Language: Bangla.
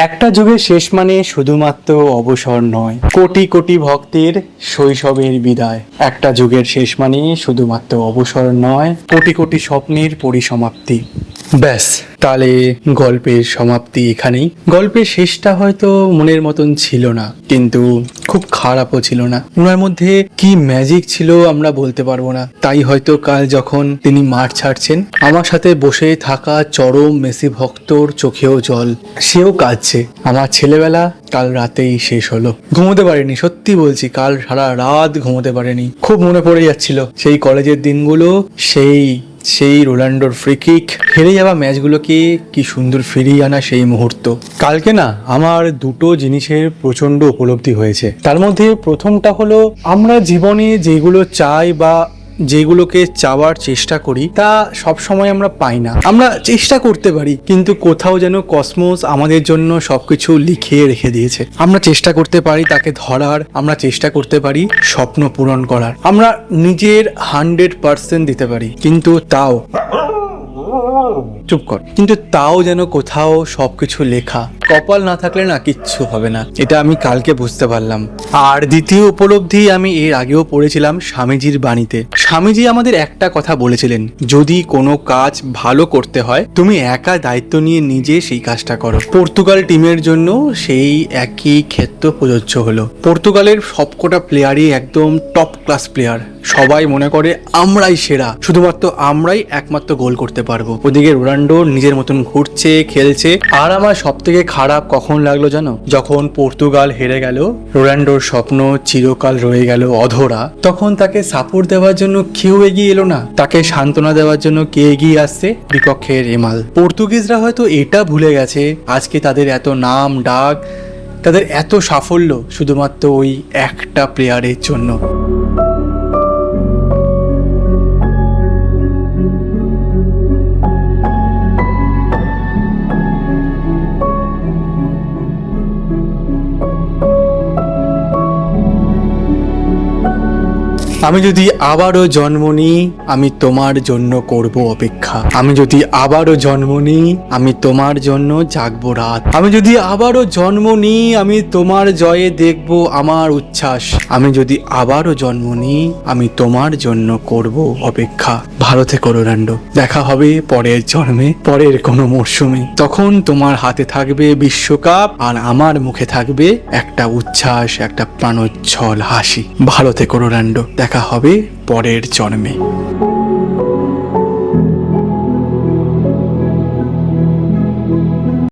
একটা যুগের শেষ মানে শুধুমাত্র অবসর নয়, কোটি কোটি ভক্তের শৈশবের বিদায়। একটা যুগের শেষ মানে শুধুমাত্র অবসর নয়, কোটি কোটি স্বপ্নের পরিসমাপ্তি। ব্যাস, তাহলে গল্পের সমাপ্তি এখানেই। গল্পের শেষটা হয়তো মনের মতন ছিল না, কিন্তু খুব খারাপও ছিল না। ওনার মধ্যে কি ম্যাজিক ছিল আমরা বলতে পারবো না। তাই হয়তো কাল যখন তিনি মাঠ ছাড়ছেন, আমার সাথে বসে থাকা চরম মেসি ভক্তর চোখেও জল, সেও কাঁদছে। আমার ছেলেবেলা কাল রাতেই শেষ হলো। ঘুমোতে পারিনি, সত্যি বলছি, কাল সারা রাত ঘুমোতে পারিনি। খুব মনে পড়ে যাচ্ছিল সেই কলেজের দিনগুলো, সেই রোনাল্ডোর ফ্রি কিক, হেরে যাওয়া ম্যাচগুলোকে কি সুন্দর ফিরিয়ে আনা সেই মুহূর্ত। কালকে না আমার দুটো জিনিসের প্রচন্ড উপলব্ধি হয়েছে। তার মধ্যে প্রথমটা হলো, আমরা জীবনে যেগুলো চাই বা যেগুলোকে চাওয়ার চেষ্টা করি তা সব সময় আমরা পাই না। আমরা চেষ্টা করতে পারি, কিন্তু কোথাও যেন কসমোস আমাদের জন্য সবকিছু লিখে রেখে দিয়েছে। আমরা চেষ্টা করতে পারি তাকে ধরার, আমরা চেষ্টা করতে পারি স্বপ্ন পূরণ করার, আমরা নিজের 100% দিতে পারি, কিন্তু তাও চুপ কর, কিন্তু তাও যেন কোথাও সবকিছু লেখা। কপাল না থাকলে না কিচ্ছু হবে না, এটা আমি কালকে বুঝতে পারলাম। আর দ্বিতীয় উপলব্ধি আমি এর আগেও পড়েছিলাম স্বামীজির বাণীতে। স্বামীজি আমাদের একটা কথা বলেছিলেন, যদি কোনো কাজ ভালো করতে হয় তুমি একা দায়িত্ব নিয়ে নিজে সেই কাজটা করো। পর্তুগাল টিমের জন্য সেই একই ক্ষেত্র প্রযোজ্য হলো। পর্তুগালের সবকটা প্লেয়ারই একদম টপ ক্লাস প্লেয়ার। সবাই মনে করে আমরাই সেরা, শুধুমাত্র আমরাই একমাত্র গোল করতে পারবো। ওদিকে রোনাল্ডো নিজের মতন ঘুরছে, খেলছে। আর আমার সব থেকে খারাপ কখন লাগলো জানো? যখন পর্তুগাল হেরে গেল, রোনাল্ডোর স্বপ্ন চিরকাল রয়ে গেল অধরা। তখন তাকে সাপোর্ট দেওয়ার জন্য কেউ এগিয়ে এলো না, তাকে সান্ত্বনা দেওয়ার জন্য কে এগিয়ে আসছে? বিপক্ষের রেমাল। পর্তুগিজরা হয়তো এটা ভুলে গেছে আজকে তাদের এত নাম ডাক, তাদের এত সাফল্য শুধুমাত্র ওই একটা প্লেয়ারের জন্য। আমি যদি আবারও জন্ম নিই, আমি তোমার জন্য করব অপেক্ষা। আমি যদি আবারও জন্ম নিই, আমি তোমার জন্য জাগবো রাত। আমি যদি আবারও জন্ম নিই, আমি তোমার জয়ে দেখব আমার উচ্ছ্বাস। আমি যদি আবারও জন্ম নিই, আমি তোমার জন্য করব অপেক্ষা। ভালো থেকো রোনাল্ডো, দেখা হবে পরের জন্মে, পরের কোনো মরশুমে। তখন তোমার হাতে থাকবে বিশ্বকাপ, আর আমার মুখে থাকবে একটা উচ্ছ্বাস, একটা প্রাণোচ্ছল হাসি। ভালো থেকো রোনাল্ডো, দেখা হবে পরের জন্মে।